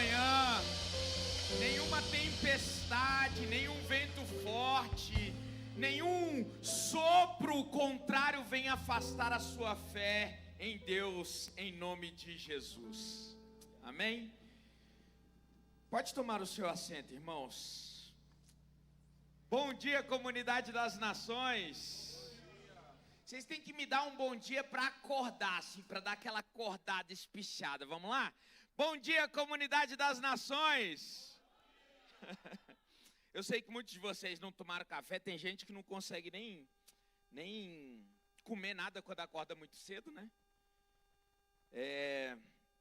manhã, nenhuma tempestade, nenhum vento forte, nenhum sopro contrário venha afastar a sua fé em Deus, em nome de Jesus. Amém? Pode tomar o seu assento, irmãos. Bom dia, comunidade das nações. Vocês têm que me dar um bom dia para acordar, assim, para dar aquela acordada espichada. Vamos lá? Bom dia, comunidade das nações. Eu sei que muitos de vocês não tomaram café. Tem gente que não consegue nem comer nada quando acorda muito cedo, né?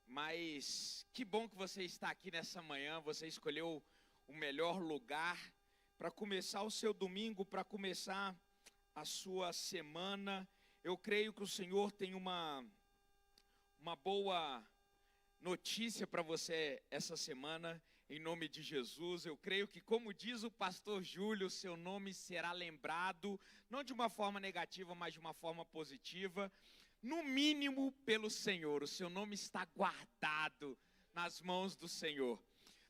Mas que bom que você está aqui nessa manhã. Você escolheu o melhor lugar para começar o seu domingo, para começar a sua semana. Eu creio que o Senhor tem uma boa notícia para você essa semana, em nome de Jesus. Eu creio que, como diz o pastor Júlio, seu nome será lembrado, não de uma forma negativa, mas de uma forma positiva, no mínimo pelo Senhor. O seu nome está guardado nas mãos do Senhor.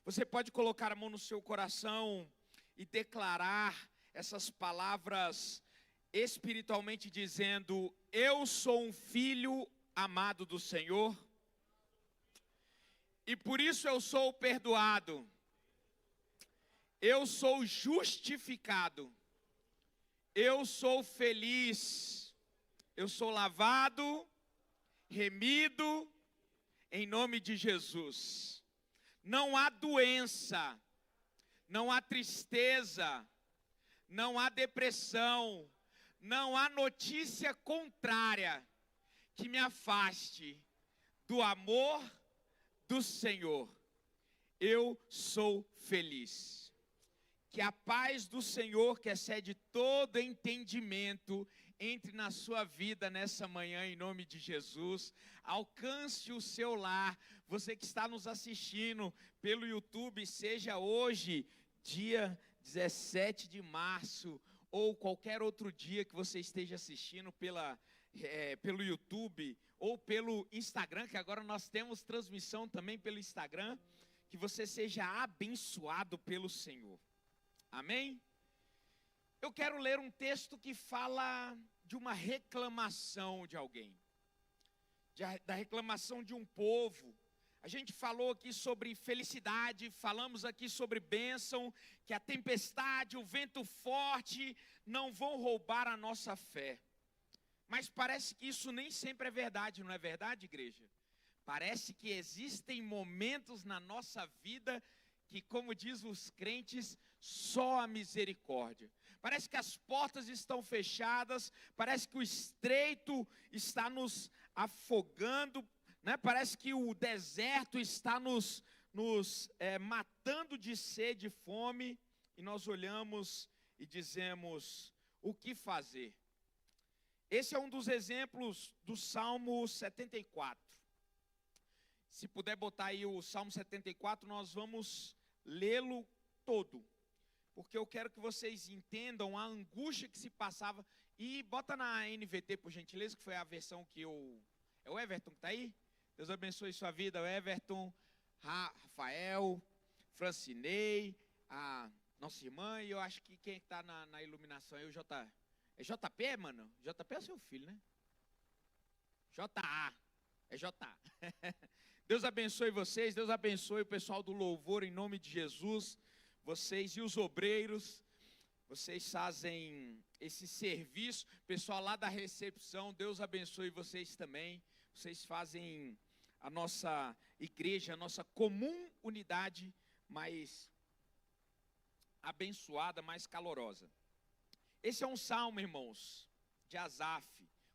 Você pode colocar a mão no seu coração e declarar essas palavras espiritualmente dizendo: eu sou um filho amado do Senhor, e por isso eu sou perdoado, eu sou justificado, eu sou feliz, eu sou lavado, remido, em nome de Jesus. Não há doença, não há tristeza, não há depressão, não há notícia contrária que me afaste do amor do Senhor. Eu sou feliz. Que a paz do Senhor, que excede todo entendimento, entre na sua vida nessa manhã, em nome de Jesus. Alcance o seu lar. Você que está nos assistindo pelo YouTube, seja hoje, dia 17 de março, ou qualquer outro dia que você esteja assistindo pelo YouTube ou pelo Instagram, que agora nós temos transmissão também pelo Instagram, que você seja abençoado pelo Senhor. Amém? Eu quero ler um texto que fala de uma reclamação de alguém, da reclamação de um povo. A gente falou aqui sobre felicidade, falamos aqui sobre bênção, que a tempestade, o vento forte não vão roubar a nossa fé. Mas parece que isso nem sempre é verdade, não é verdade, igreja? Parece que existem momentos na nossa vida que, como diz os crentes, só a misericórdia. Parece que as portas estão fechadas, parece que o estreito está nos afogando, né? Parece que o deserto está nos matando de sede e fome, e nós olhamos e dizemos: o que fazer? Esse é um dos exemplos do Salmo 74. Se puder botar aí o Salmo 74, nós vamos lê-lo todo, porque eu quero que vocês entendam a angústia que se passava. E bota na NVT, por gentileza, que foi a versão que é o Everton que está aí? Deus abençoe sua vida, o Everton, Rafael, Francinei, a nossa irmã, e eu acho que quem está na iluminação é o É JP, mano? JP é seu filho, né? JA, é JA. Deus abençoe vocês, Deus abençoe o pessoal do louvor, em nome de Jesus. Vocês e os obreiros, vocês fazem esse serviço. Pessoal lá da recepção, Deus abençoe vocês também. Vocês fazem a nossa igreja, a nossa comum unidade mais abençoada, mais calorosa. Esse é um salmo, irmãos, de Asaf,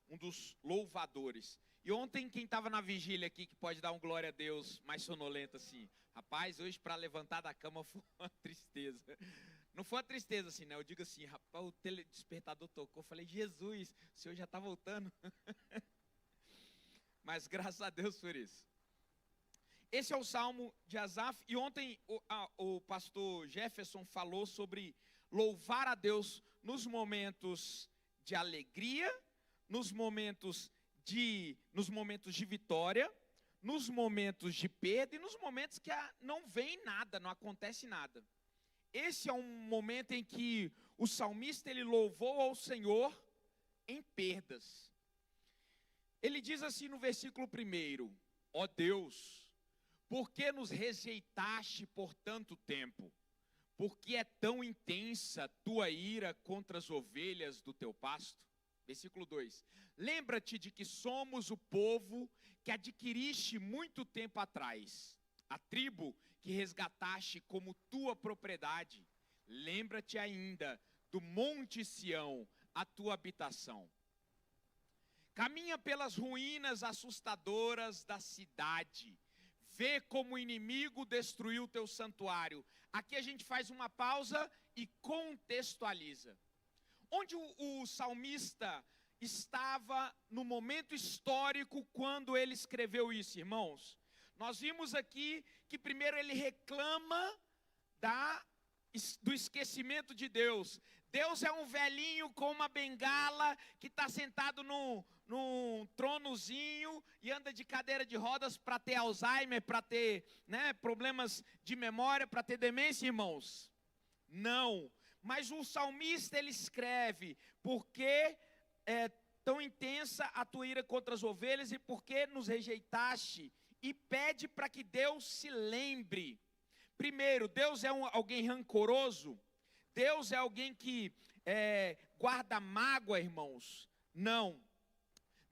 um dos louvadores. E ontem, quem estava na vigília aqui, que pode dar um glória a Deus, mais sonolento assim: rapaz, hoje para levantar da cama foi uma tristeza. Não foi uma tristeza assim, né? Eu digo assim: rapaz, o despertador tocou. Eu falei: Jesus, o Senhor já está voltando. Mas graças a Deus por isso. Esse é o salmo de Asaf. E ontem o pastor Jefferson falou sobre louvar a Deus nos momentos de alegria, nos momentos de vitória, nos momentos de perda e nos momentos que não vem nada, não acontece nada. Esse é um momento em que o salmista ele louvou ao Senhor em perdas. Ele diz assim no versículo 1: ó Deus, por que nos rejeitaste por tanto tempo? Por que é tão intensa tua ira contra as ovelhas do teu pasto? Versículo 2: lembra-te de que somos o povo que adquiriste muito tempo atrás, a tribo que resgataste como tua propriedade. Lembra-te ainda do monte Sião, a tua habitação. Caminha pelas ruínas assustadoras da cidade. Vê como o inimigo destruiu o teu santuário. Aqui a gente faz uma pausa e contextualiza. Onde o salmista estava no momento histórico quando ele escreveu isso, irmãos? Nós vimos aqui que primeiro ele reclama do esquecimento de Deus. Deus é um velhinho com uma bengala que está sentado num tronozinho e anda de cadeira de rodas para ter Alzheimer, para ter problemas de memória, para ter demência, irmãos? Não. Mas o salmista ele escreve: porque é tão intensa a tua ira contra as ovelhas e porque nos rejeitaste, e pede para que Deus se lembre. Primeiro, Deus é alguém rancoroso? Deus é alguém que guarda mágoa, irmãos? Não.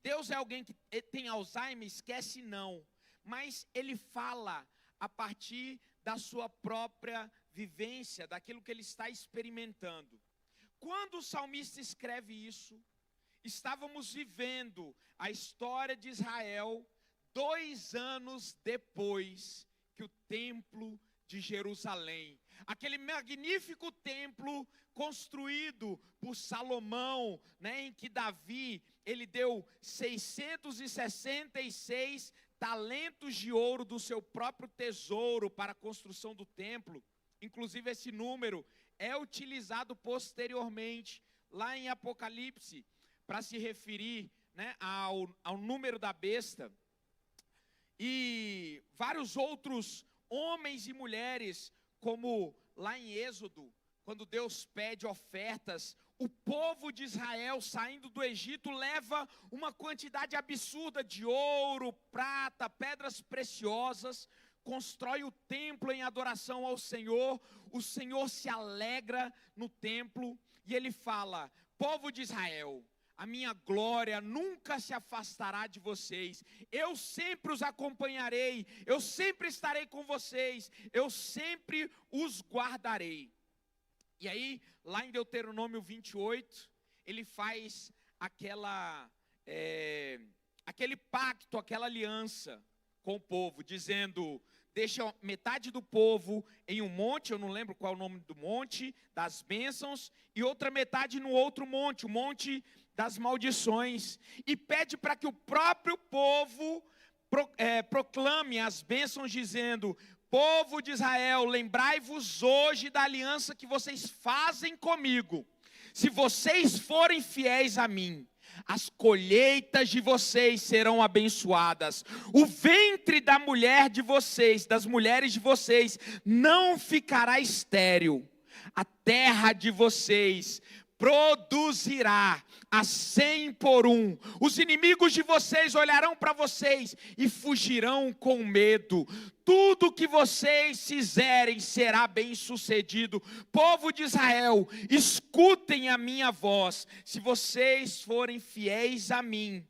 Deus é alguém que tem Alzheimer? Esquece, não. Mas ele fala a partir da sua própria vivência, daquilo que ele está experimentando. Quando o salmista escreve isso, estávamos vivendo a história de Israel 2 anos depois que o templo de Jerusalém, aquele magnífico templo construído por Salomão, em que Davi, ele deu 666 talentos de ouro do seu próprio tesouro para a construção do templo. Inclusive esse número é utilizado posteriormente, lá em Apocalipse, para se referir ao número da besta. E vários outros homens e mulheres, como lá em Êxodo, quando Deus pede ofertas, o povo de Israel saindo do Egito leva uma quantidade absurda de ouro, prata, pedras preciosas, constrói o templo em adoração ao Senhor. O Senhor se alegra no templo e ele fala: povo de Israel, a minha glória nunca se afastará de vocês. Eu sempre os acompanharei. Eu sempre estarei com vocês. Eu sempre os guardarei. E aí, lá em Deuteronômio 28, ele faz aquele pacto, aquela aliança com o povo, dizendo: deixa metade do povo em um monte, eu não lembro qual é o nome do monte, das bênçãos, e outra metade no outro monte, o monte das maldições, e pede para que o próprio povo proclame as bênçãos, dizendo: povo de Israel, lembrai-vos hoje da aliança que vocês fazem comigo. Se vocês forem fiéis a mim, as colheitas de vocês serão abençoadas. O ventre da mulher de vocês, das mulheres de vocês, não ficará estéril. A terra de vocês produzirá a 100 por 1. Os inimigos de vocês olharão para vocês e fugirão com medo. Tudo que vocês fizerem será bem sucedido. Povo de Israel, escutem a minha voz. Se vocês forem fiéis a mim,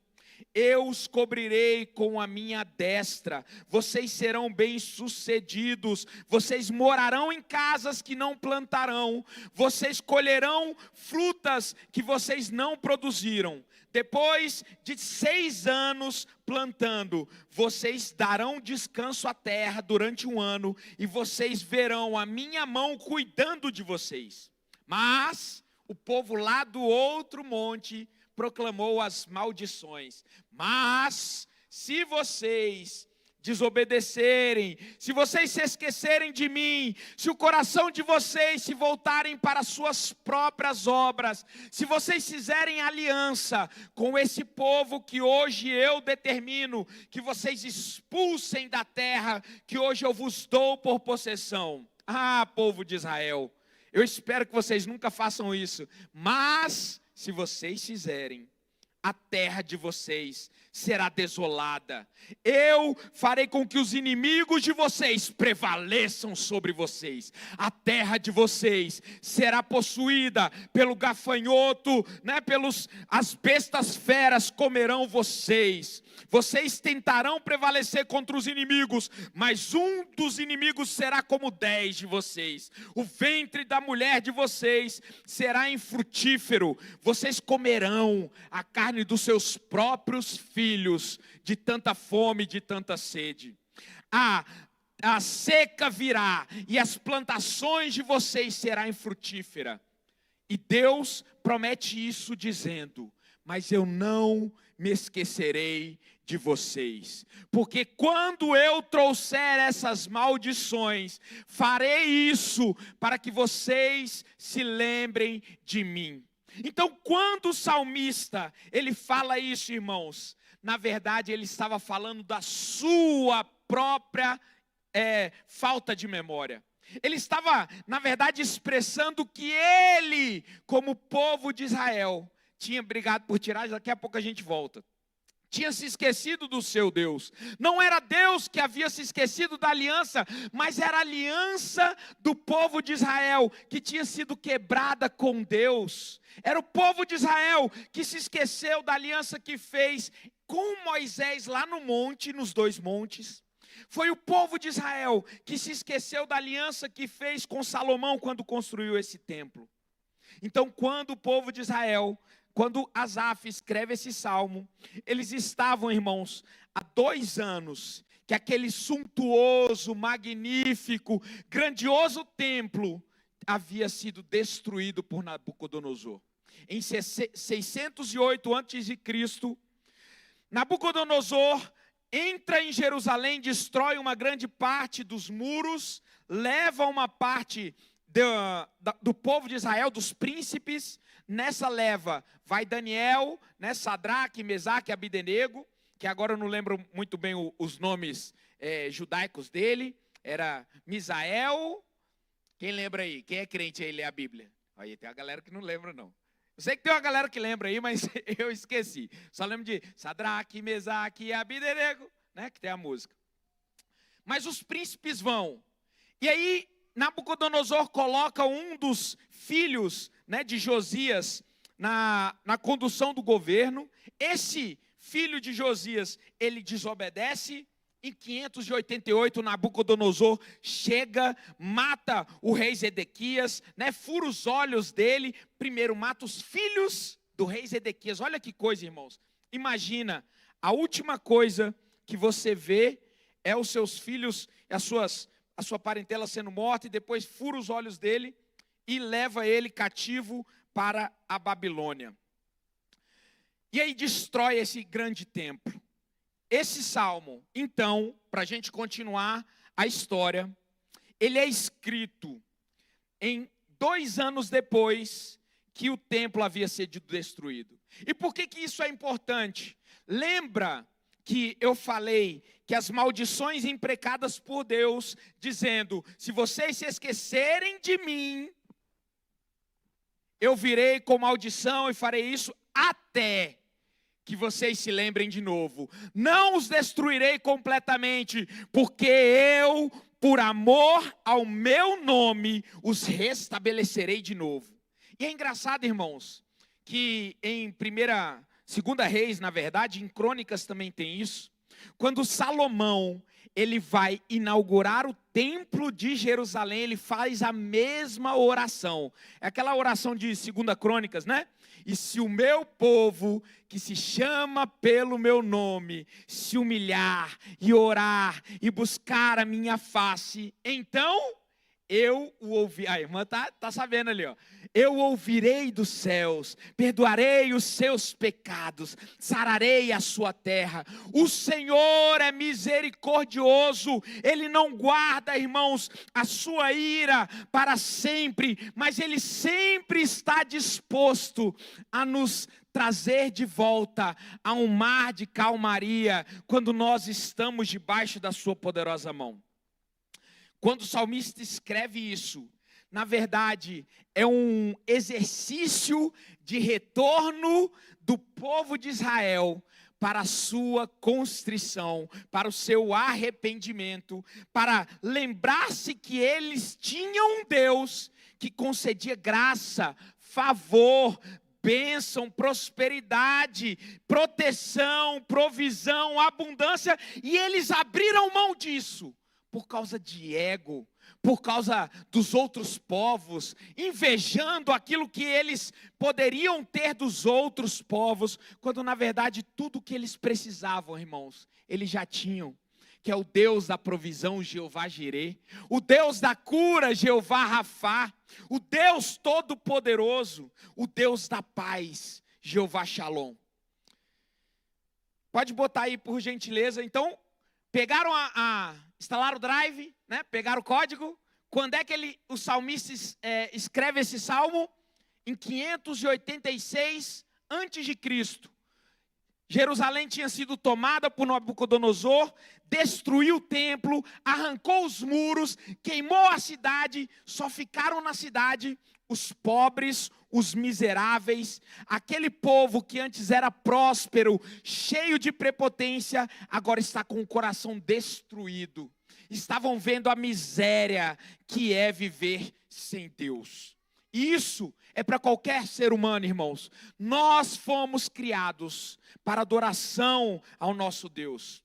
eu os cobrirei com a minha destra. Vocês serão bem-sucedidos. Vocês morarão em casas que não plantarão. Vocês colherão frutas que vocês não produziram. Depois de 6 anos plantando, vocês darão descanso à terra durante 1 ano. E vocês verão a minha mão cuidando de vocês. Mas o povo lá do outro monte proclamou as maldições. Mas se vocês desobedecerem, se vocês se esquecerem de mim, se o coração de vocês se voltarem para as suas próprias obras, se vocês fizerem aliança com esse povo que hoje eu determino que vocês expulsem da terra que hoje eu vos dou por possessão. Ah, povo de Israel, eu espero que vocês nunca façam isso, mas se vocês fizerem, a terra de vocês será desolada. Eu farei com que os inimigos de vocês prevaleçam sobre vocês. A terra de vocês será possuída pelo gafanhoto, as bestas feras comerão vocês. Vocês tentarão prevalecer contra os inimigos, mas um dos inimigos será como 10 de vocês. O ventre da mulher de vocês será infrutífero. Vocês comerão a carne dos seus próprios filhos, de tanta fome, de tanta sede. A seca virá, e as plantações de vocês serão infrutíferas. E Deus promete isso dizendo: mas eu não me esquecerei de vocês, porque quando eu trouxer essas maldições, farei isso para que vocês se lembrem de mim. Então, quando o salmista, ele fala isso, irmãos, na verdade ele estava falando da sua própria falta de memória. Ele estava, na verdade, expressando que ele, como povo de Israel, tinha brigado por tirar, daqui a pouco a gente volta. Tinha se esquecido do seu Deus. Não era Deus que havia se esquecido da aliança, mas era a aliança do povo de Israel que tinha sido quebrada com Deus. Era o povo de Israel que se esqueceu da aliança que fez com Moisés lá no monte, nos 2 montes. Foi o povo de Israel que se esqueceu da aliança que fez com Salomão quando construiu esse templo. Então, quando o povo de Israel, quando Asaf escreve esse salmo, eles estavam, irmãos, há 2 anos, que aquele suntuoso, magnífico, grandioso templo havia sido destruído por Nabucodonosor. Em 608 a.C., Nabucodonosor entra em Jerusalém, destrói uma grande parte dos muros, leva uma parte do povo de Israel, dos príncipes. Nessa leva vai Daniel, Sadraque, Mesaque e Abidenego, que agora eu não lembro muito bem os nomes judaicos dele. Era Misael. Quem lembra aí? Quem é crente aí lê a Bíblia? Aí tem uma galera que não lembra não. Eu sei que tem uma galera que lembra aí, mas eu esqueci. Só lembro de Sadraque, Mesaque e Abidenego, que tem a música. Mas os príncipes vão. E aí Nabucodonosor coloca um dos filhos de Josias na condução do governo. Esse filho de Josias, ele desobedece. Em 588, Nabucodonosor chega, mata o rei Zedequias, fura os olhos dele. Primeiro mata os filhos do rei Zedequias. Olha que coisa, irmãos. Imagina, a última coisa que você vê é os seus filhos, a sua parentela sendo morta, e depois fura os olhos dele e leva ele cativo para a Babilônia. E aí destrói esse grande templo. Esse salmo, então, para a gente continuar a história, ele é escrito em 2 anos depois que o templo havia sido destruído. E por que isso é importante? Lembra que eu falei que as maldições imprecadas por Deus, dizendo: se vocês se esquecerem de mim, eu virei com maldição e farei isso até que vocês se lembrem de novo. Não os destruirei completamente, porque eu, por amor ao meu nome, os restabelecerei de novo. E é engraçado, irmãos, que em 2 Reis, na verdade, em Crônicas também tem isso. Quando Salomão, ele vai inaugurar o templo de Jerusalém, ele faz a mesma oração. É aquela oração de 2 Crônicas, E se o meu povo, que se chama pelo meu nome, se humilhar e orar e buscar a minha face, então eu o ouvi. A irmã tá sabendo ali, ó. Eu ouvirei dos céus, perdoarei os seus pecados, sararei a sua terra. O Senhor é misericordioso, Ele não guarda, irmãos, a sua ira para sempre, mas Ele sempre está disposto a nos trazer de volta a um mar de calmaria, quando nós estamos debaixo da sua poderosa mão. Quando o salmista escreve isso, na verdade, é um exercício de retorno do povo de Israel para a sua constrição, para o seu arrependimento, para lembrar-se que eles tinham um Deus que concedia graça, favor, bênção, prosperidade, proteção, provisão, abundância, e eles abriram mão disso por causa de ego, por causa dos outros povos, invejando aquilo que eles poderiam ter dos outros povos, quando na verdade tudo que eles precisavam, irmãos, eles já tinham, que é o Deus da provisão, Jeová Jirê, o Deus da cura, Jeová Rafá, o Deus todo-poderoso, o Deus da paz, Jeová Shalom. Pode botar aí por gentileza. Então, pegaram instalaram o drive, né? Pegaram o código. Quando é que o salmista escreve esse salmo? Em 586 a.C. Jerusalém tinha sido tomada por Nabucodonosor, destruiu o templo, arrancou os muros, queimou a cidade, só ficaram na cidade os pobres, os miseráveis, aquele povo que antes era próspero, cheio de prepotência, agora está com o coração destruído. Estavam vendo a miséria que é viver sem Deus. Isso é para qualquer ser humano, irmãos. Nós fomos criados para adoração ao nosso Deus.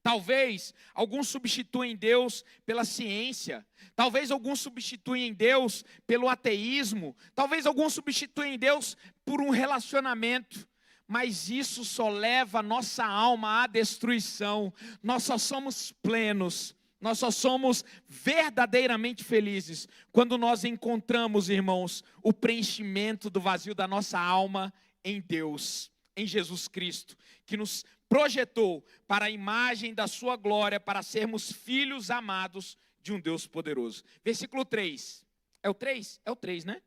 Talvez alguns substituem Deus pela ciência. Talvez alguns substituem Deus pelo ateísmo. Talvez alguns substituem Deus por um relacionamento. Mas isso só leva a nossa alma à destruição. Nós só somos plenos. Nós só somos verdadeiramente felizes quando nós encontramos, irmãos, o preenchimento do vazio da nossa alma em Deus, em Jesus Cristo, que nos projetou para a imagem da sua glória, para sermos filhos amados de um Deus poderoso. Versículo 3. É o 3? É o 3, né?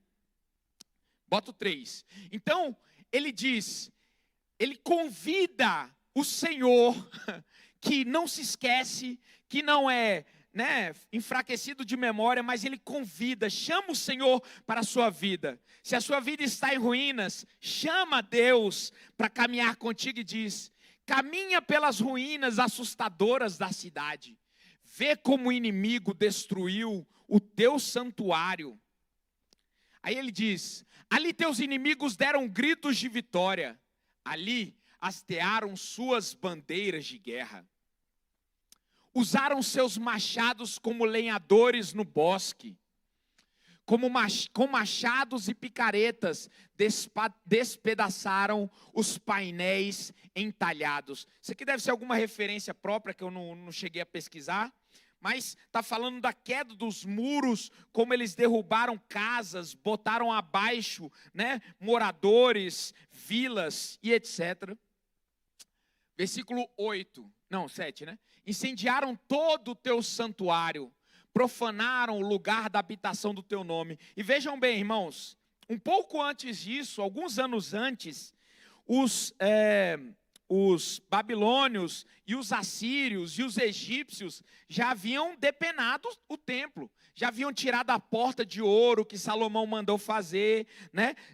Bota o 3. Então, ele diz, ele convida o Senhor, que não se esquece, que não é, enfraquecido de memória, mas ele convida, chama o Senhor para a sua vida. Se a sua vida está em ruínas, chama Deus para caminhar contigo e diz, caminha pelas ruínas assustadoras da cidade, vê como o inimigo destruiu o teu santuário. Aí ele diz, ali teus inimigos deram gritos de vitória, ali hastearam suas bandeiras de guerra. Usaram seus machados como lenhadores no bosque, com machados e picaretas, despedaçaram os painéis entalhados. Isso aqui deve ser alguma referência própria que eu não cheguei a pesquisar, mas está falando da queda dos muros, como eles derrubaram casas, botaram abaixo, moradores, vilas e etc. Versículo 7, Incendiaram todo o teu santuário, profanaram o lugar da habitação do teu nome. E vejam bem, irmãos, um pouco antes disso, alguns anos antes, os babilônios e os assírios e os egípcios já haviam depenado o templo, já haviam tirado a porta de ouro que Salomão mandou fazer,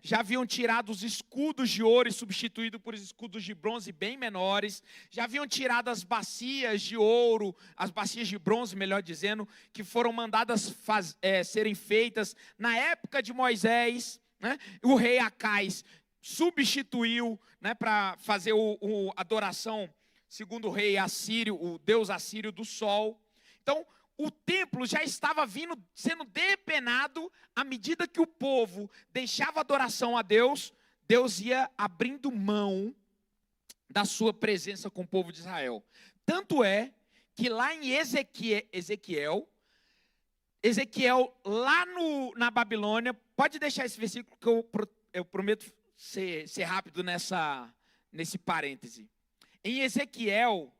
já haviam tirado os escudos de ouro e substituído por escudos de bronze bem menores, já haviam tirado as bacias de ouro, as bacias de bronze, melhor dizendo, que foram mandadas serem feitas na época de Moisés, o rei Acais substituiu, para fazer a adoração segundo o rei assírio, o deus assírio do sol. Então, o templo já estava sendo depenado à medida que o povo deixava a adoração a Deus, Deus ia abrindo mão da sua presença com o povo de Israel. Tanto é que lá em Ezequiel, Ezequiel, lá na Babilônia, pode deixar esse versículo que eu prometo ser rápido nesse parêntese. Em Ezequiel,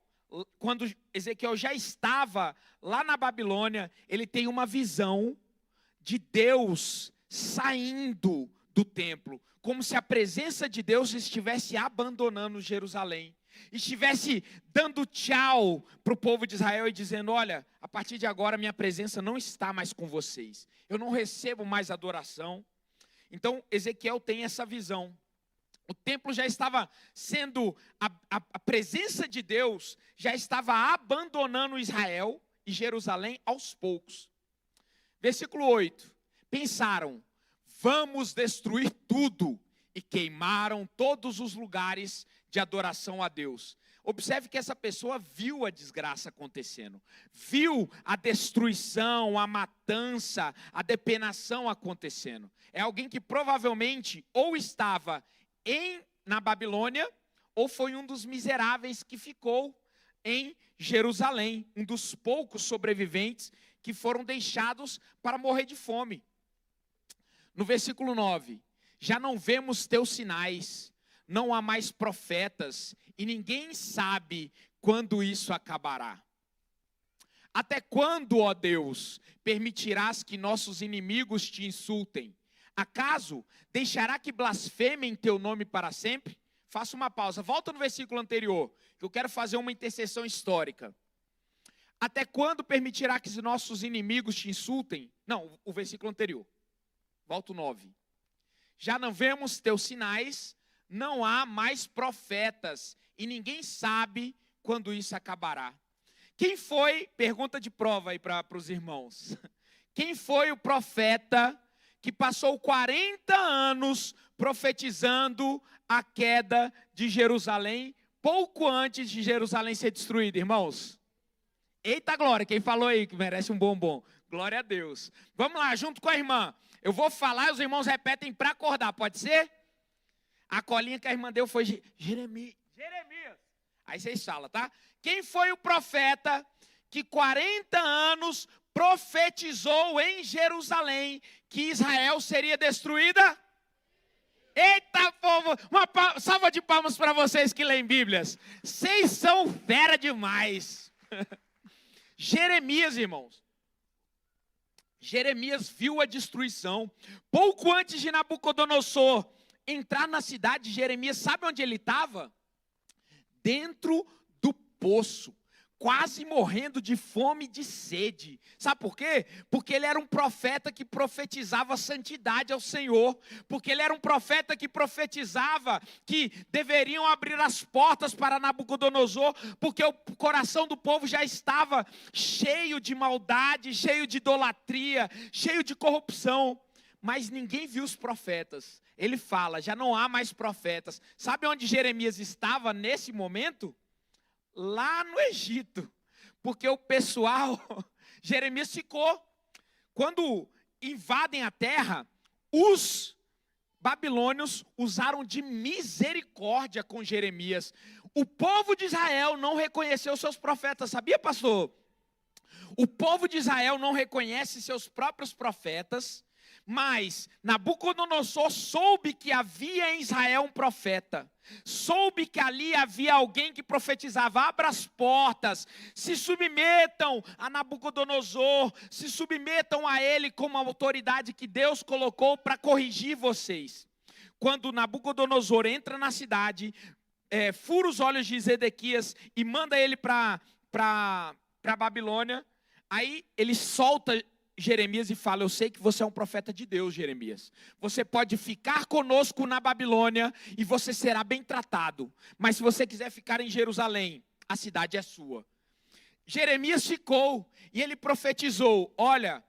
quando Ezequiel já estava lá na Babilônia, ele tem uma visão de Deus saindo do templo, como se a presença de Deus estivesse abandonando Jerusalém, estivesse dando tchau para o povo de Israel e dizendo: olha, a partir de agora minha presença não está mais com vocês, eu não recebo mais adoração. Então Ezequiel tem essa visão. O templo já estava sendo, a presença de Deus já estava abandonando Israel e Jerusalém aos poucos. Versículo 8, pensaram: vamos destruir tudo, e queimaram todos os lugares de adoração a Deus. Observe que essa pessoa viu a desgraça acontecendo, viu a destruição, a matança, a depenação acontecendo. É alguém que provavelmente ou estava na Babilônia, ou foi um dos miseráveis que ficou em Jerusalém, um dos poucos sobreviventes que foram deixados para morrer de fome. No versículo 9, já não vemos teus sinais, não há mais profetas, e ninguém sabe quando isso acabará. Até quando, ó Deus, permitirás que nossos inimigos te insultem? Acaso deixará que blasfemem teu nome para sempre? Faça uma pausa, volta no versículo anterior, que eu quero fazer uma intercessão histórica. Até quando permitirá que os nossos inimigos te insultem? Não, o versículo anterior. Volta o 9. Já não vemos teus sinais, não há mais profetas, e ninguém sabe quando isso acabará. Quem foi, pergunta de prova aí para os irmãos, quem foi o profeta que passou 40 anos profetizando a queda de Jerusalém, pouco antes de Jerusalém ser destruída, irmãos? Eita glória, quem falou aí que merece um bombom? Glória a Deus. Vamos lá, junto com a irmã. Eu vou falar e os irmãos repetem para acordar, pode ser? A colinha que a irmã deu foi Jeremias. Aí vocês falam, tá? Quem foi o profeta que 40 anos profetizou em Jerusalém que Israel seria destruída? Eita, povo! Uma salva de palmas para vocês que leem Bíblias. Vocês são fera demais. Jeremias, irmãos. Jeremias viu a destruição. Pouco antes de Nabucodonosor entrar na cidade, Jeremias, sabe onde ele estava? Dentro do poço, quase morrendo de fome e de sede. Sabe por quê? Porque ele era um profeta que profetizava santidade ao Senhor. Porque ele era um profeta que profetizava que deveriam abrir as portas para Nabucodonosor. Porque o coração do povo já estava cheio de maldade, cheio de idolatria, cheio de corrupção. Mas ninguém viu os profetas. Ele fala, já não há mais profetas. Sabe onde Jeremias estava nesse momento? Lá no Egito, porque o pessoal, Jeremias ficou, quando invadem a terra, os babilônios usaram de misericórdia com Jeremias. O povo de Israel não reconheceu seus profetas, sabia, pastor? O povo de Israel não reconhece seus próprios profetas, mas Nabucodonosor soube que havia em Israel um profeta, soube que ali havia alguém que profetizava: abra as portas, se submetam a Nabucodonosor, se submetam a ele como a autoridade que Deus colocou para corrigir vocês. Quando Nabucodonosor entra na cidade, fura os olhos de Zedequias e manda ele para Babilônia, aí ele solta Jeremias e fala: eu sei que você é um profeta de Deus, Jeremias. Você pode ficar conosco na Babilônia e você será bem tratado. Mas se você quiser ficar em Jerusalém, a cidade é sua. Jeremias ficou e ele profetizou: olha,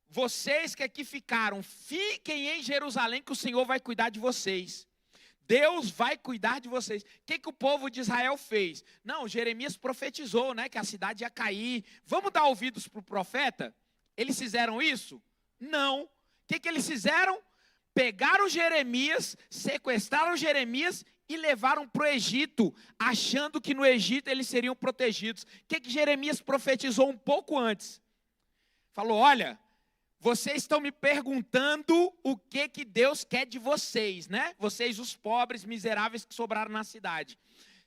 vocês que aqui ficaram, fiquem em Jerusalém que o Senhor vai cuidar de vocês. Deus vai cuidar de vocês. O que o povo de Israel fez? Não, Jeremias profetizou, né, que a cidade ia cair. Vamos dar ouvidos para o profeta? Eles fizeram isso? Não. O que eles fizeram? Pegaram Jeremias, sequestraram Jeremias e levaram para o Egito, achando que no Egito eles seriam protegidos. O que Jeremias profetizou um pouco antes? Falou: olha, vocês estão me perguntando o que Deus quer de vocês, né? Vocês, os pobres, miseráveis que sobraram na cidade.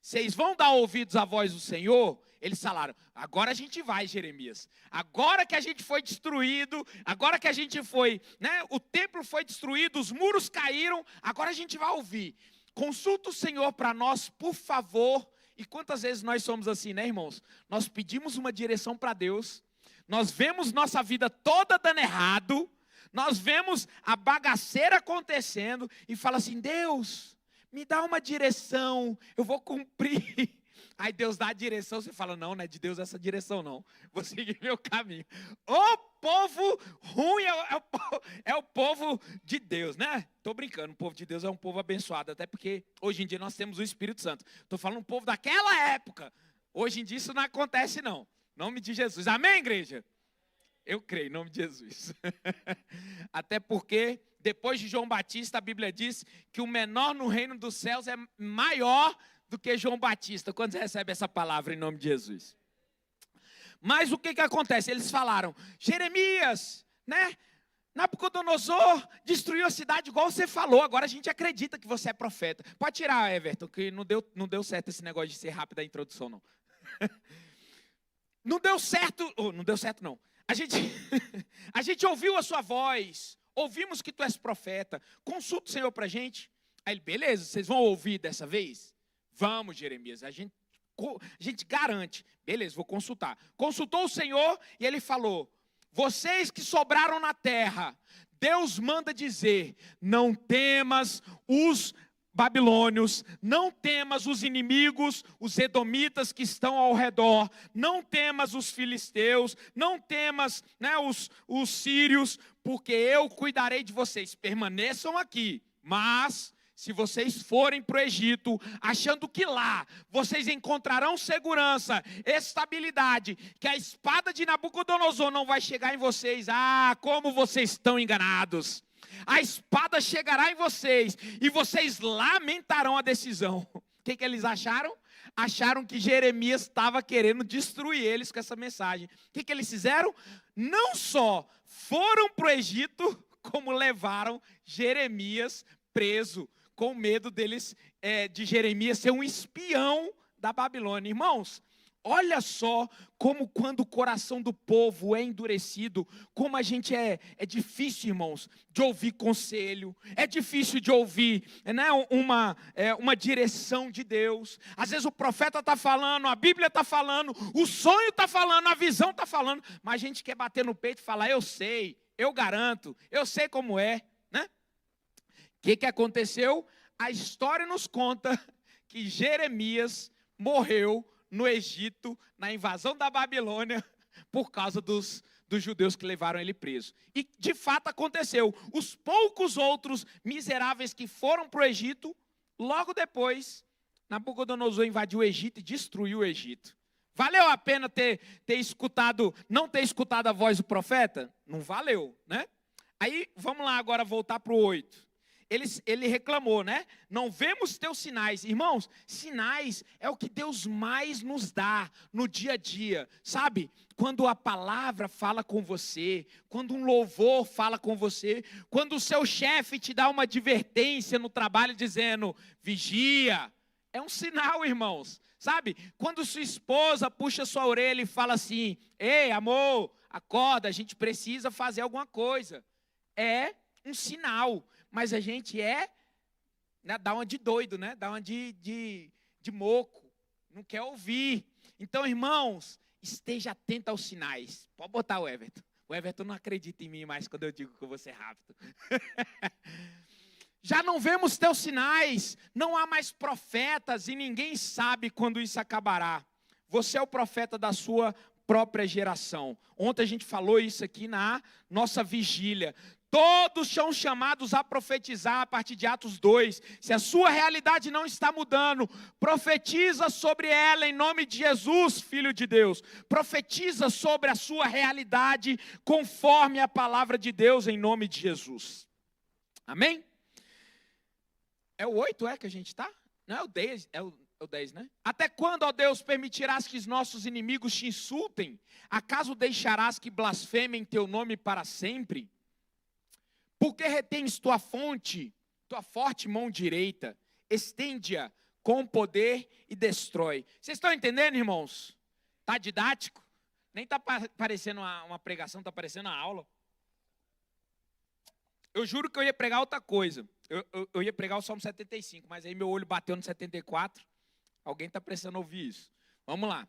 Vocês vão dar ouvidos à voz do Senhor? Eles falaram, agora a gente vai, Jeremias. Agora que a gente foi destruído, agora que a gente foi, né? O templo foi destruído, os muros caíram, agora a gente vai ouvir. Consulta o Senhor para nós, por favor. E quantas vezes nós somos assim, né, irmãos? Nós pedimos uma direção para Deus, nós vemos nossa vida toda dando errado, nós vemos a bagaceira acontecendo e fala assim, Deus, me dá uma direção, eu vou cumprir. Aí Deus dá a direção, você fala, não é de Deus essa direção não, vou seguir meu caminho. O povo ruim é o povo de Deus, né? Estou brincando, o povo de Deus é um povo abençoado, até porque hoje em dia nós temos o Espírito Santo. Estou falando um povo daquela época, hoje em dia isso não acontece não. Em nome de Jesus, amém, igreja? Eu creio, em nome de Jesus. Até porque, depois de João Batista, a Bíblia diz que o menor no reino dos céus é maior do que João Batista. Quando você recebe essa palavra em nome de Jesus? Mas o que acontece? Eles falaram, Jeremias, né? Nabucodonosor destruiu a cidade igual você falou, agora a gente acredita que você é profeta. Pode tirar, Everton, que não deu certo esse negócio de ser rápido a introdução, não. Não deu certo, não deu certo não. A gente ouviu a sua voz, ouvimos que tu és profeta, consulta o Senhor para a gente. Aí ele, beleza, vocês vão ouvir dessa vez? Vamos, Jeremias, a gente garante. Beleza, vou consultar. Consultou o Senhor e ele falou, vocês que sobraram na terra, Deus manda dizer, não temas os babilônios, não temas os inimigos, os edomitas que estão ao redor, não temas os filisteus, não temas, né, os sírios, porque eu cuidarei de vocês, permaneçam aqui, mas se vocês forem para o Egito, achando que lá vocês encontrarão segurança, estabilidade, que a espada de Nabucodonosor não vai chegar em vocês, como vocês estão enganados. A espada chegará em vocês e vocês lamentarão a decisão. O que eles acharam? Acharam que Jeremias estava querendo destruir eles com essa mensagem. O que eles fizeram? Não só foram para o Egito, como levaram Jeremias preso, com medo deles, de Jeremias ser um espião da Babilônia. Irmãos, olha só como quando o coração do povo é endurecido, como a gente é difícil, irmãos, de ouvir conselho, é difícil de ouvir, né, uma direção de Deus. Às vezes o profeta está falando, a Bíblia está falando, o sonho está falando, a visão está falando, mas a gente quer bater no peito e falar, eu sei, eu garanto, eu sei como é, né? O que aconteceu? A história nos conta que Jeremias morreu no Egito, na invasão da Babilônia, por causa dos judeus que levaram ele preso. E de fato aconteceu. Os poucos outros miseráveis que foram para o Egito, logo depois, Nabucodonosor invadiu o Egito e destruiu o Egito. Valeu a pena não ter escutado a voz do profeta? Não valeu, né? Aí, vamos lá agora voltar para o 8. Ele reclamou, né? Não vemos teus sinais. Irmãos, sinais é o que Deus mais nos dá no dia a dia. Sabe? Quando a palavra fala com você, quando um louvor fala com você, quando o seu chefe te dá uma advertência no trabalho dizendo, vigia. É um sinal, irmãos. Sabe? Quando sua esposa puxa sua orelha e fala assim, ei, amor, acorda, a gente precisa fazer alguma coisa. É um sinal. Mas a gente dá uma de doido, né? Dá uma de moco, não quer ouvir. Então, irmãos, esteja atento aos sinais. Pode botar o Everton. O Everton não acredita em mim mais quando eu digo que eu vou ser rápido. Já não vemos teus sinais, não há mais profetas e ninguém sabe quando isso acabará. Você é o profeta da sua própria geração. Ontem a gente falou isso aqui na nossa vigília. Todos são chamados a profetizar a partir de Atos 2. Se a sua realidade não está mudando, profetiza sobre ela em nome de Jesus, Filho de Deus. Profetiza sobre a sua realidade conforme a palavra de Deus em nome de Jesus. Amém? É o 8 que a gente está? Não é o 10, o 10, né? Até quando, ó Deus, permitirás que os nossos inimigos te insultem? Acaso deixarás que blasfemem teu nome para sempre? Por que retens tua forte mão direita? Estende-a com poder e destrói. Vocês estão entendendo, irmãos? Está didático? Nem está parecendo uma pregação, está parecendo uma aula. Eu juro que eu ia pregar outra coisa. Eu ia pregar o Salmo 75, mas aí meu olho bateu no 74. Alguém está precisando ouvir isso. Vamos lá.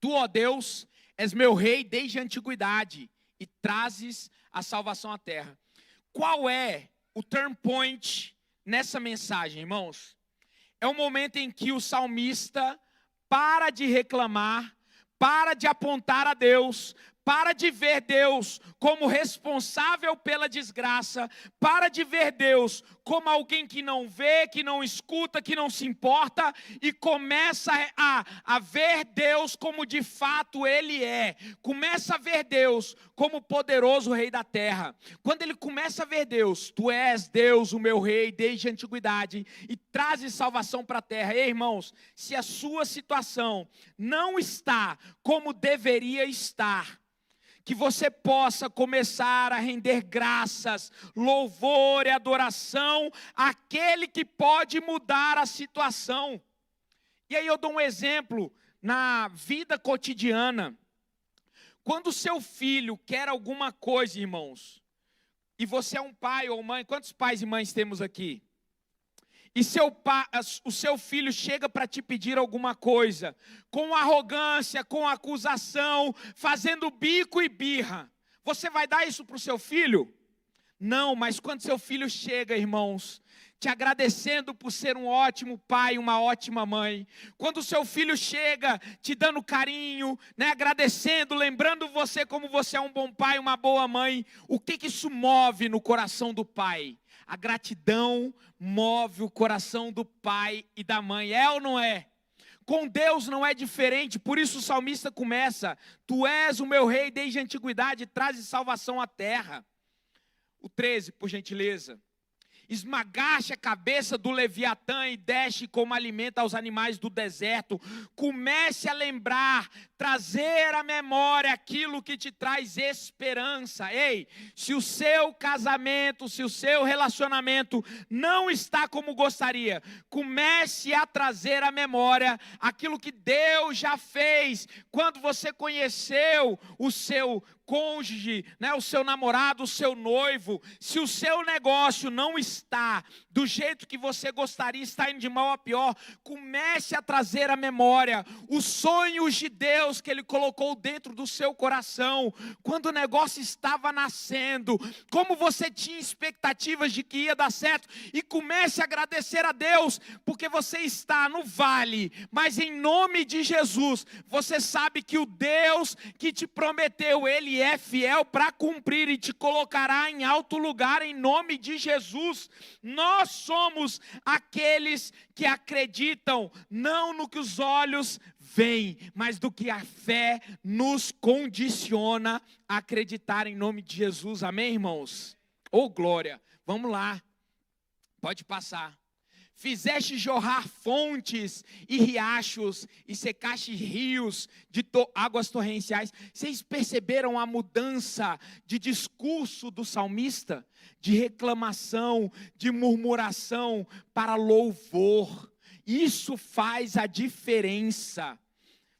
Tu, ó Deus, és meu rei desde a antiguidade e trazes a salvação à terra. Qual é o turn point nessa mensagem, irmãos? É o momento em que o salmista para de reclamar, para de apontar a Deus, para de ver Deus como responsável pela desgraça, para de ver Deus como alguém que não vê, que não escuta, que não se importa, e começa a ver Deus como de fato Ele é. Começa a ver Deus como poderoso Rei da terra. Quando ele começa a ver Deus, tu és Deus, o meu Rei, desde a antiguidade, e trazes salvação para a terra. Ei, irmãos, se a sua situação não está como deveria estar, que você possa começar a render graças, louvor e adoração àquele que pode mudar a situação. E aí eu dou um exemplo na vida cotidiana. Quando o seu filho quer alguma coisa, irmãos, e você é um pai ou mãe, quantos pais e mães temos aqui? E o seu filho chega para te pedir alguma coisa, com arrogância, com acusação, fazendo bico e birra. Você vai dar isso para o seu filho? Não, mas quando seu filho chega, irmãos, te agradecendo por ser um ótimo pai, uma ótima mãe. Quando o seu filho chega te dando carinho, né, agradecendo, lembrando você como você é um bom pai, uma boa mãe. O que isso move no coração do pai? A gratidão move o coração do pai e da mãe, é ou não é? Com Deus não é diferente, por isso o salmista começa: tu és o meu rei desde a antiguidade, trazes salvação à terra. O 13, por gentileza. Esmagaste a cabeça do Leviatã e deste como alimento aos animais do deserto. Comece a lembrar, trazer à memória aquilo que te traz esperança. Ei, se o seu casamento, se o seu relacionamento não está como gostaria, comece a trazer à memória aquilo que Deus já fez quando você conheceu o seu cônjuge, né, o seu namorado, o seu noivo. Se o seu negócio não está do jeito que você gostaria, está indo de mal a pior, comece a trazer à memória os sonhos de Deus que Ele colocou dentro do seu coração, quando o negócio estava nascendo, como você tinha expectativas de que ia dar certo, e comece a agradecer a Deus, porque você está no vale, mas em nome de Jesus, você sabe que o Deus que te prometeu, Ele é fiel para cumprir e te colocará em alto lugar em nome de Jesus. Nós somos aqueles que acreditam não no que os olhos veem, mas do que a fé nos condiciona a acreditar em nome de Jesus. Amém, irmãos? Oh, glória! Vamos lá, pode passar. Fizeste jorrar fontes e riachos, e secaste rios de águas torrenciais. Vocês perceberam a mudança de discurso do salmista? De reclamação, de murmuração para louvor. Isso faz a diferença.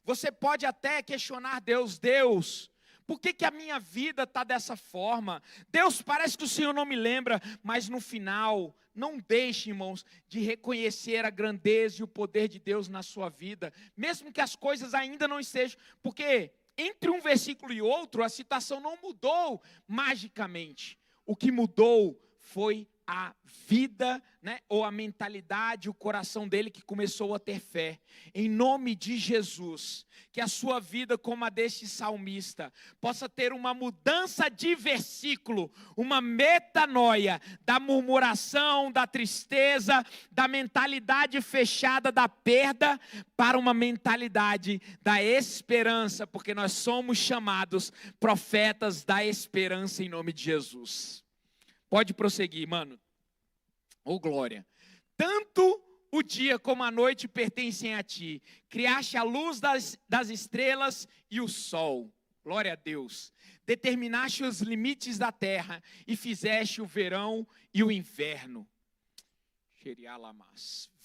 Você pode até questionar Deus: Deus, por que a minha vida está dessa forma? Deus, parece que o Senhor não me lembra, mas no final, não deixe, irmãos, de reconhecer a grandeza e o poder de Deus na sua vida, mesmo que as coisas ainda não estejam, porque entre um versículo e outro, a situação não mudou magicamente. O que mudou foi a vida, né, ou a mentalidade, o coração dele que começou a ter fé. Em nome de Jesus, que a sua vida, como a deste salmista, possa ter uma mudança de versículo, uma metanoia da murmuração, da tristeza, da mentalidade fechada da perda, para uma mentalidade da esperança, porque nós somos chamados profetas da esperança em nome de Jesus. Pode prosseguir, mano. Oh, glória. Tanto O dia como a noite pertencem a ti. Criaste a luz das estrelas e o sol. Glória a Deus. Determinaste os limites da terra e fizeste o verão e o inverno.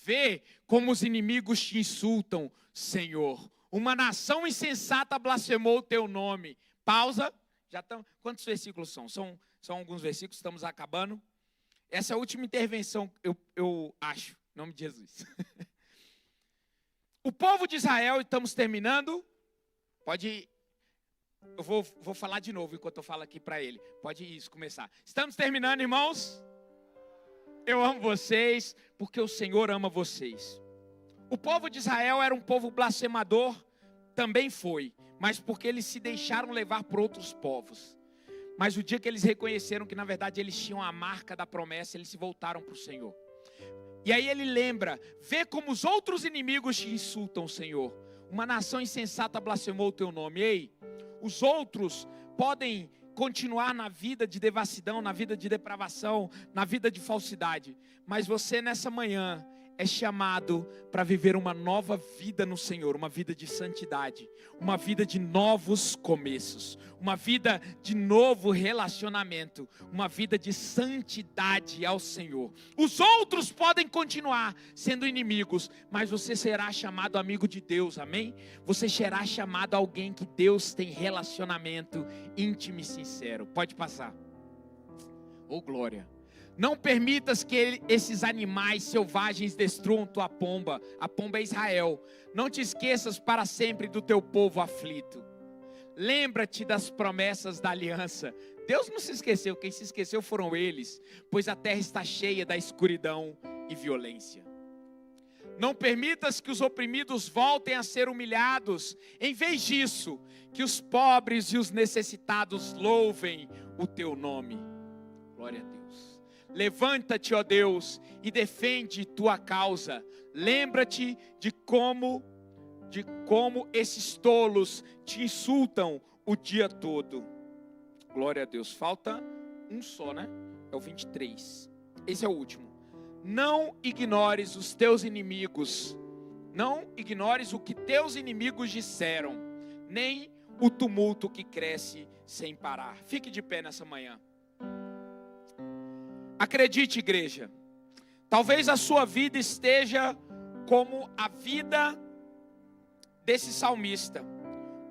Vê como os inimigos te insultam, Senhor. Uma nação insensata blasfemou o teu nome. Pausa. Já estão. Quantos versículos são? São alguns versículos, estamos acabando. Essa é a última intervenção, eu acho, em nome de Jesus. O povo de Israel, estamos terminando. Pode ir. Eu vou falar de novo enquanto eu falo aqui para ele. Pode isso, começar. Estamos terminando, irmãos? Eu amo vocês, porque o Senhor ama vocês. O povo de Israel era um povo blasfemador, também foi, mas porque eles se deixaram levar por outros povos. Mas o dia que eles reconheceram que na verdade eles tinham a marca da promessa, eles se voltaram para o Senhor. E aí ele lembra, vê como os outros inimigos te insultam, Senhor. Uma nação insensata blasfemou o teu nome. Ei, os outros podem continuar na vida de devassidão, na vida de depravação, na vida de falsidade. Mas você nessa manhã é chamado para viver uma nova vida no Senhor, uma vida de santidade, uma vida de novos começos, uma vida de novo relacionamento, uma vida de santidade ao Senhor. Os outros podem continuar sendo inimigos, mas você será chamado amigo de Deus, amém? Você será chamado alguém que Deus tem relacionamento íntimo e sincero. Pode passar. Oh, glória. Não permitas que esses animais selvagens destruam tua pomba. A pomba é Israel. Não te esqueças para sempre do teu povo aflito. Lembra-te das promessas da aliança. Deus não se esqueceu, quem se esqueceu foram eles, pois a terra está cheia da escuridão e violência. Não permitas que os oprimidos voltem a ser humilhados. Em vez disso, que os pobres e os necessitados louvem o teu nome. Glória a Deus. Levanta-te, ó Deus, e defende tua causa. Lembra-te de como esses tolos te insultam o dia todo. Glória a Deus. Falta um só, né? É o 23. Esse é o último. Não ignores os teus inimigos. Não ignores o que teus inimigos disseram, nem o tumulto que cresce sem parar. Fique de pé nessa manhã. Acredite, igreja, talvez a sua vida esteja como a vida desse salmista.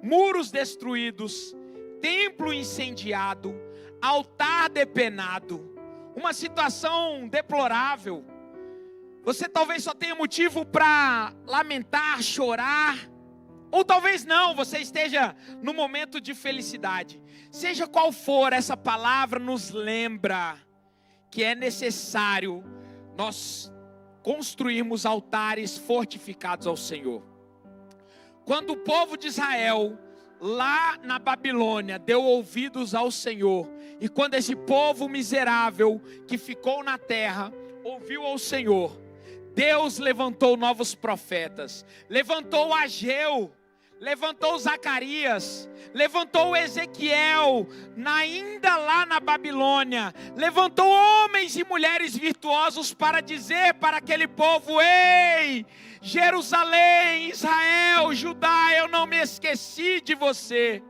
Muros destruídos, templo incendiado, altar depenado, uma situação deplorável. Você talvez só tenha motivo para lamentar, chorar, ou talvez não, você esteja no momento de felicidade. Seja qual for, essa palavra nos lembra que é necessário nós construirmos altares fortificados ao Senhor. Quando o povo de Israel, lá na Babilônia, deu ouvidos ao Senhor, e quando esse povo miserável que ficou na terra, ouviu ao Senhor, Deus levantou novos profetas, levantou Ageu, levantou Zacarias, levantou Ezequiel, ainda lá na Babilônia, levantou homens e mulheres virtuosos para dizer para aquele povo: ei, Jerusalém, Israel, Judá, eu não me esqueci de você.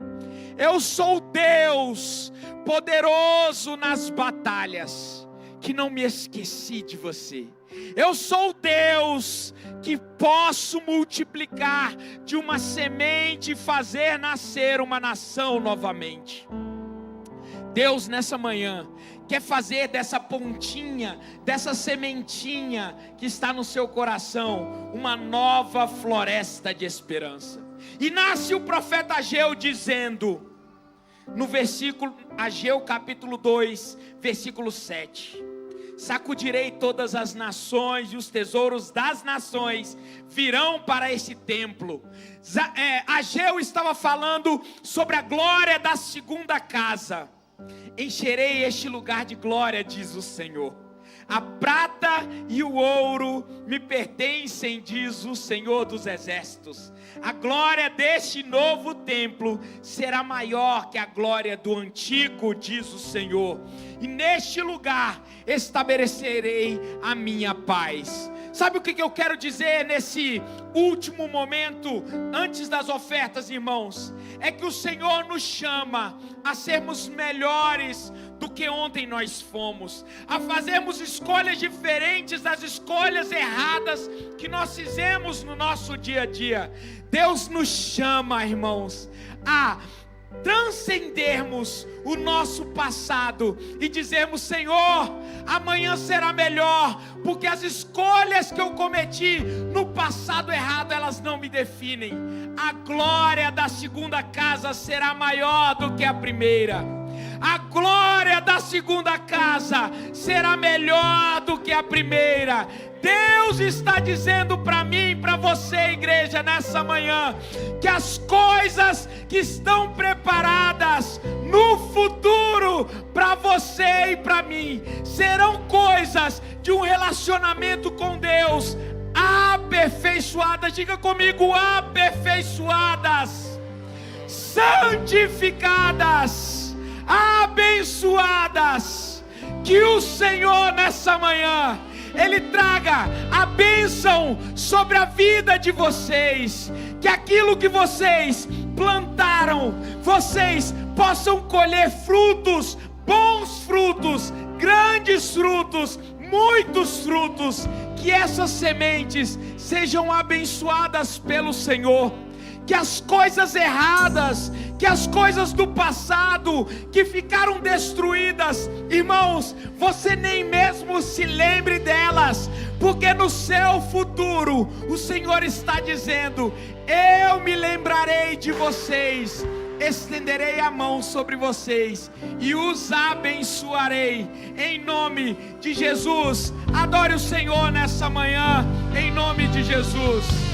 Eu sou Deus, poderoso nas batalhas, que não me esqueci de você. Eu sou Deus que posso multiplicar de uma semente e fazer nascer uma nação novamente. Deus nessa manhã quer fazer dessa pontinha, dessa sementinha que está no seu coração, uma nova floresta de esperança. E nasce o profeta Ageu dizendo, no versículo, Ageu capítulo 2, versículo 7. Sacudirei todas as nações e os tesouros das nações virão para esse templo. Ageu estava falando sobre a glória da segunda casa. Encherei este lugar de glória, diz o Senhor. A prata e o ouro me pertencem, diz o Senhor dos Exércitos. A glória deste novo templo será maior que a glória do antigo, diz o Senhor. E neste lugar estabelecerei a minha paz. Sabe o que eu quero dizer nesse último momento, antes das ofertas, irmãos? É que o Senhor nos chama a sermos melhores do que ontem nós fomos, a fazermos escolhas diferentes das escolhas erradas que nós fizemos no nosso dia a dia. Deus nos chama, irmãos, a transcendermos o nosso passado e dizermos: Senhor, amanhã será melhor, porque as escolhas que eu cometi no passado errado, elas não me definem. A glória da segunda casa será maior do que a primeira. A glória da segunda casa será melhor do que a primeira. Deus está dizendo para mim e para você, igreja, nessa manhã, que as coisas que estão preparadas no futuro para você e para mim serão coisas de um relacionamento com Deus aperfeiçoadas. Diga comigo: aperfeiçoadas, santificadas, abençoadas. Que o Senhor nessa manhã Ele traga a bênção sobre a vida de vocês, que aquilo que vocês plantaram, vocês possam colher frutos, bons frutos, grandes frutos, muitos frutos, que essas sementes sejam abençoadas pelo Senhor. Que as coisas erradas, que as coisas do passado, que ficaram destruídas, irmãos, você nem mesmo se lembre delas, porque no seu futuro, o Senhor está dizendo: eu me lembrarei de vocês, estenderei a mão sobre vocês e os abençoarei, em nome de Jesus. Adore o Senhor nessa manhã, em nome de Jesus.